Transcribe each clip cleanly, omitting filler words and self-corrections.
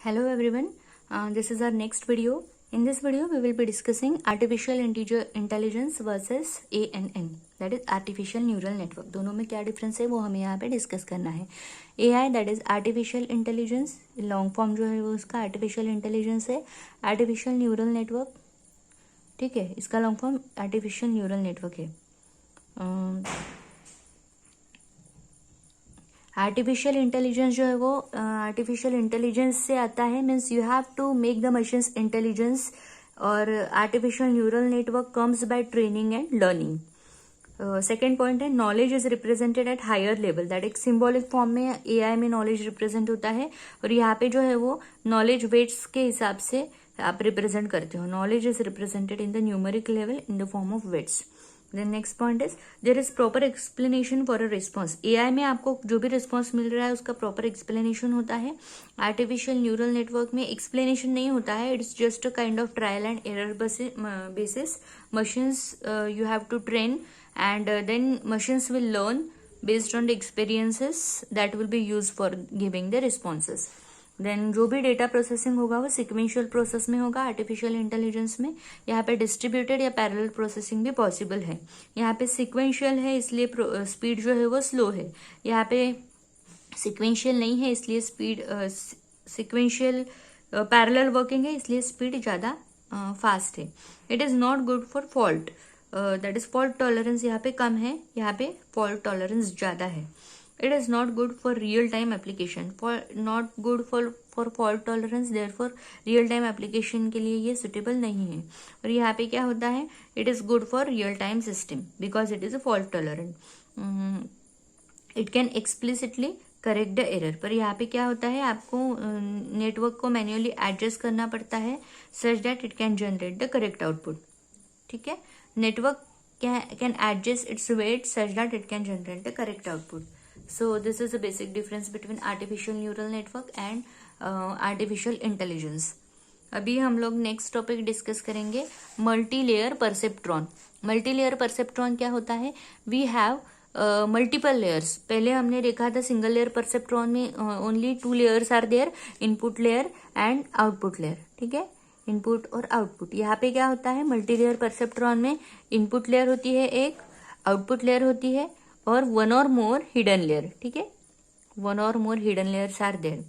Hello everyone, this is our next video. In this video, we will be discussing artificial intelligence versus ANN, that is artificial neural network. दोनों में क्या difference है वो हमें यहाँ पे डिस्कस करना है. AI that is artificial intelligence, long form जो है वो उसका artificial intelligence है. artificial neural network, ठीक है, इसका long form artificial neural network है. आर्टिफिशियल इंटेलिजेंस जो है वो आर्टिफिशियल इंटेलिजेंस से आता है, means you have to make the machines intelligence. और artificial neural network comes by training and learning. Second point है knowledge is represented at higher level, that एक सिंबॉलिक फॉर्म में एआई में नॉलेज रिप्रेजेंट होता है. और यहाँ पे जो है वो नॉलेज वेट्स के हिसाब से आप रिप्रेजेंट करते हो. Knowledge is represented in the numeric level in the form of weights. Then next point is there is proper explanation for a response. AI में आपको जो भी रिस्पॉन्स मिल रहा है उसका प्रॉपर एक्सप्लेनेशन होता है. आर्टिफिशियल न्यूरल नेटवर्क में एक्सप्लेनेशन नहीं होता है, it's just a kind of trial and error basis. Machines you have to train and then machines will learn based on the experiences that will be use for giving the responses. Then जो भी data processing होगा वो sequential process में होगा artificial intelligence में. यहाँ पे distributed या पैरेलल प्रोसेसिंग भी पॉसिबल है. यहाँ पे सिक्वेंशियल है इसलिए स्पीड जो है वो स्लो है. यहाँ पे सिक्वेंशियल नहीं है इसलिए स्पीड सिक्वेंशियल पैरेलल वर्किंग है इसलिए स्पीड ज़्यादा फास्ट है. It is not good for fault, that is fault tolerance यहाँ पे कम है, यहाँ पे फॉल्ट टॉलरेंस ज़्यादा है. It is not good for real-time application. Not good for fault tolerance. Therefore, real-time application के लिए ये suitable नहीं है. और यहाँ पे क्या होता है? It is good for real-time system because it is a fault tolerant. It can explicitly correct the error. पर यहाँ पे क्या होता है? आपको नेटवर्क को मैन्युअली एडजस्ट करना पड़ता है such that it can generate the correct output. ठीक है? Network can adjust its weight such that it can generate the correct output. So this is the basic difference between artificial neural network and artificial intelligence. अभी हम लोग next topic discuss करेंगे multi layer perceptron. Multi layer perceptron क्या होता है? We have multiple layers. पहले हमने देखा था सिंगल लेयर परसेप्ट्रॉन में only 2 layers are there, input layer and output layer. ठीक है, इनपुट और आउटपुट. यहाँ पे क्या होता है मल्टी लेयर परसेप्ट्रॉन में? इनपुट लेयर होती है एक, आउटपुट लेयर होती है और one or more hidden layer. ठीक है, one or more hidden layers are there.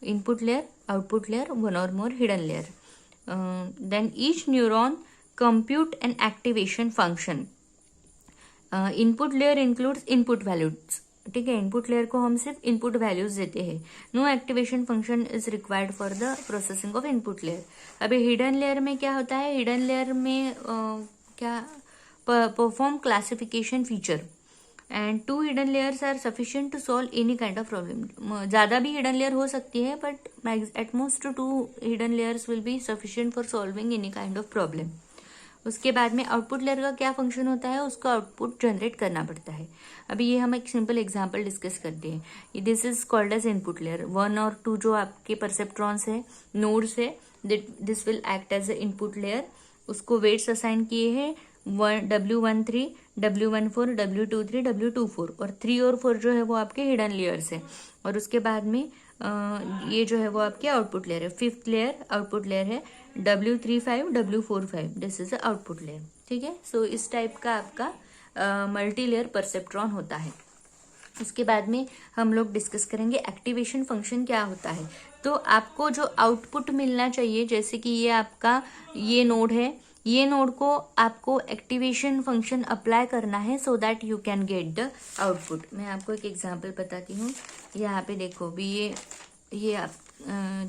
Input layer, output layer, one or more hidden layer. Then each neuron compute and activation function. Input layer includes input values. ठीक है, input layer को हम सिर्फ input values देते हैं. No activation function is required for the processing of input layer. अभी hidden layer में क्या होता है? हिडन लेयर में क्या perform classification feature and 2 hidden layers are sufficient to solve any kind of problem. ज़्यादा भी हिडन लेयर हो सकती है but at most 2 hidden layers will be sufficient for solving any kind of problem. उसके बाद में आउटपुट लेयर का क्या फंक्शन होता है? उसको आउटपुट जनरेट करना पड़ता है. अभी ये हम एक सिंपल एग्जांपल डिस्कस करते हैं. This is called as input layer. 1 और 2 जो आपके परसेप्ट्रॉन्स है, नोड्स है, this will act as a input layer. उसको वेट्स असाइन किए हैं W13, W14, W23, W24 और 3 और 4 जो है वो आपके हिडन लेयर्स है. और उसके बाद में ये जो है वो आपके आउटपुट लेयर है. 5th लेयर आउटपुट लेयर है W35, W45. This is output layer. ठीक है, सो इस टाइप का आपका मल्टी लेयर परसेप्ट्रॉन होता है. उसके बाद में हम लोग डिस्कस करेंगे एक्टिवेशन फंक्शन क्या होता है. तो आपको जो आउटपुट मिलना चाहिए, जैसे कि ये आपका ये नोड है, ये नोड को आपको एक्टिवेशन फंक्शन अप्लाई करना है so that you can get the output. मैं आपको एक एग्जांपल बताती हूँ. यहाँ पे देखो भी ये आप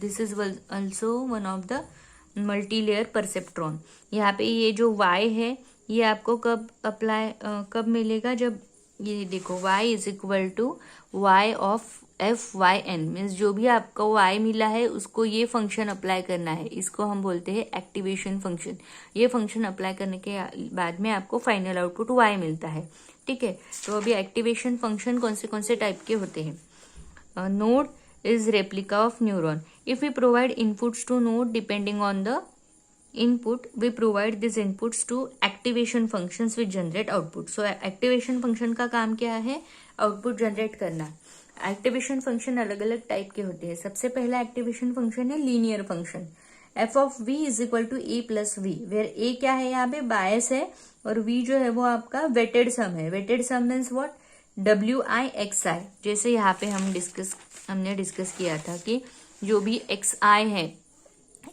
this is also one of the multi layer perceptron. यहाँ पे ये जो y है ये आपको कब मिलेगा? जब ये देखो y is equal to y of FYN, means जो भी आपको y मिला है उसको ये फंक्शन अप्लाई करना है. इसको हम बोलते हैं एक्टिवेशन फंक्शन. ये फंक्शन अप्लाई करने के बाद में आपको फाइनल आउटपुट y मिलता है. ठीक है, तो अभी एक्टिवेशन फंक्शन कौन से टाइप के होते हैं? Node is replica of neuron. If we provide inputs to node depending on the input, we provide these inputs to activation functions which generate output. So activation function का काम क्या है? Output generate करना. Activation function अलग अलग type के होते हैं। सबसे पहला एक्टिवेशन फंक्शन है linear function, F of V is equal to A plus V, where A क्या है यहाँ पे, बायस है, और वी जो है वो आपका वेटेड सम है। Weighted sum means what, W I X I. जैसे यहाँ पे हमने डिस्कस किया था कि जो भी एक्स आई है,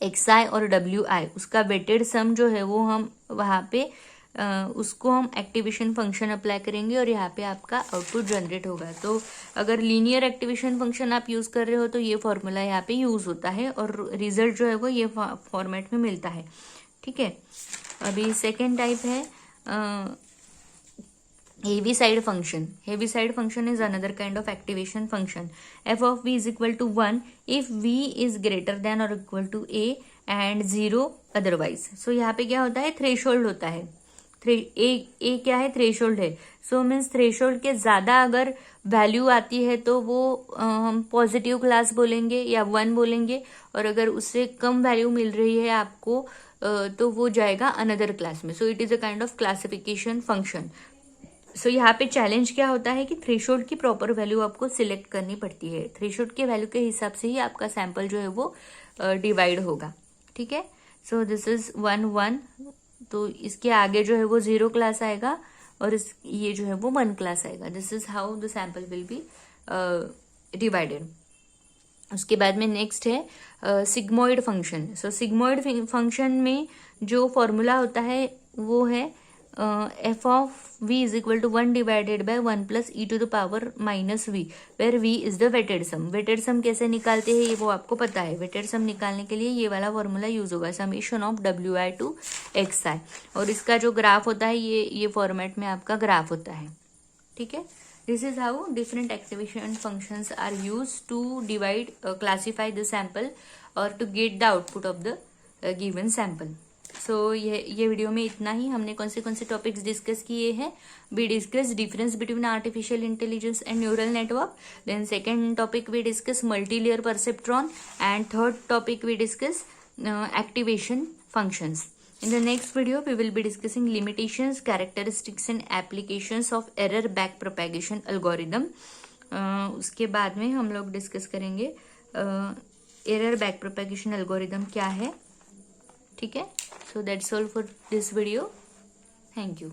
एक्स आई और डब्ल्यू आई, उसका वेटेड सम जो है वो हम वहाँ पे उसको हम एक्टिवेशन फंक्शन अप्लाई करेंगे और यहाँ पे आपका आउटपुट जनरेट होगा। तो अगर लीनियर एक्टिवेशन फंक्शन आप यूज कर रहे हो तो ये फॉर्मूला यहाँ पे यूज होता है और रिजल्ट जो है वो ये फॉर्मेट में मिलता है। ठीक है, अभी सेकेंड टाइप है Heaviside function. Heaviside function is another kind of activation function. F of V is equal to 1 if V is greater than or equal to A and 0 otherwise. So यहाँ पे क्या होता है, थ्रेशोल्ड होता है। ए क्या है, थ्रेशोल्ड है। सो मीन्स थ्रेशोल्ड के ज्यादा अगर वैल्यू आती है तो वो हम पॉजिटिव क्लास बोलेंगे या 1 बोलेंगे, और अगर उससे कम वैल्यू मिल रही है आपको तो वो जाएगा अनदर क्लास में। So it is a kind of classification function. So यहाँ पे चैलेंज क्या होता है कि थ्रेशोल्ड की प्रॉपर वैल्यू आपको सिलेक्ट करनी पड़ती है। थ्रेशोल्ड के वैल्यू के हिसाब से ही आपका सैंपल जो है वो डिवाइड होगा। ठीक है, सो दिस इज 1 1, तो इसके आगे जो है वो 0 क्लास आएगा और ये जो है वो 1 क्लास आएगा। This is how the sample will be divided. उसके बाद में नेक्स्ट है sigmoid function. So sigmoid function में जो फॉर्मूला होता है वो है F of V is equal to 1 divided by 1 plus E to the power minus V, where V is the weighted sum. Weighted sum कैसे निकालते हैं ये वो आपको पता है। वेटेड सम निकालने के लिए ये वाला फॉर्मूला यूज होगा, summation of W I to X I, और इसका जो ग्राफ होता है ये फॉर्मेट में आपका ग्राफ होता है। ठीक है, this is how different activation functions are used to divide, classify the sample or to get the output of the given sample. So ये वीडियो में इतना ही। हमने कौन से टॉपिक्स डिस्कस किए हैं। We discuss difference between artificial intelligence and neural network, then second topic we discuss multilayer perceptron, and third topic we discuss activation functions. In the next video, we will be discussing limitations, characteristics and applications of error back propagation algorithm. उसके बाद में हम लोग discuss करेंगे error back propagation algorithm क्या है. ठीक है, so that's all for this video. Thank you.